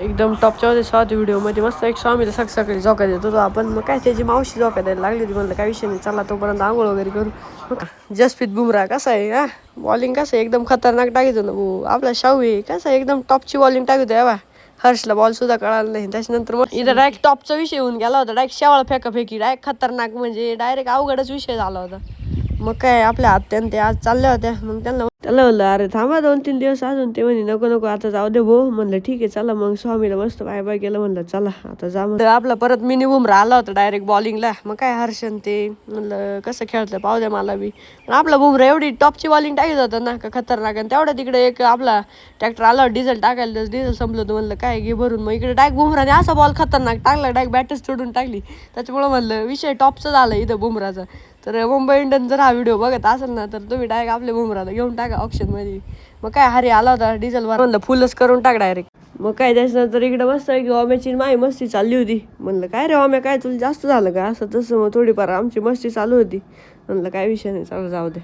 एकदम टॉपच्या होते स्वाती व्हिडिओमध्ये मस्त एक स्वामीला सकाळी झोका देत होतो आपण. मग काय त्याची मावशी झोका द्यायला लागली होती. म्हणलं काय विषय नाही, चला तोपर्यंत आंघोळ वगैरे करू. जसप्रीत बुमराह कसा आहे हा, बॉलिंग कसं एकदम खतरनाक टाकीतो ना भाऊ आपला. शाहू आहे कसं एकदम टॉपची बॉलिंग टाकतो बा. हर्षला बॉल सुद्धा कळाला नाही. त्याच्यानंतर मग इथं डायरेक्ट टॉपचा विषय होऊन गेला होता. डायरेक्ट शेवाळ फेकाफेकी डायरेक्ट खतरनाक, म्हणजे डायरेक्ट अवघडच विषय झाला होता. मग काय आपल्या आत्यान ते आज चालल्या होत्या. मग त्याला म्हणलं अरे थांबा 2-3 दिवस अजून. ते म्हणे नको आता जाऊ दे भाऊ. म्हणलं ठीक आहे चला. मग स्वामीला मस्त बाय बाय केलं. म्हणलं चला आता जा. मग आपला परत मिनी बुमराह आला होता डायरेक्ट बॉलिंगला. मग काय हर्षन ते म्हणलं कसं खेळतं पाहू द्या मला बी. आपला बुमराह एवढी टॉपची बॉलिंग टाकत होता ना का खतरनाक. आणि तेवढ्या तिकडे एक आपला ट्रॅक्टर आला डिझेल टाकायला. डिझेल संपलं होतं. म्हणलं काय घे भरून. मग इकडे डायरेक्ट बुमराहने असा बॉल खतरनाक टाकला. डायरेक्ट बॅटच तोडून टाकली. त्याच्यामुळे म्हणलं विषय टॉपचा झाला इथं बुमराहचा. तर मुंबई इंडियन्स जर हा व्हिडिओ बघत असेल ना तर तुम्ही डायरेक्ट आपल्या बुमराहला घेऊन टाका ऑप्शनमध्ये. मग काय हरी आला होता डिझेलवर. म्हणलं फुलच करून टाक डायरेक्ट. मग काय त्याच्यानंतर इकडे मस्त ओम्याची माई मस्ती चालली होती. म्हणलं काय रे ओम्या काय तुला जास्त झालं का असं तसं. मग थोडीफार आमची मस्ती चालू होती. म्हणलं काय विषय नाही, चला जाऊ दे.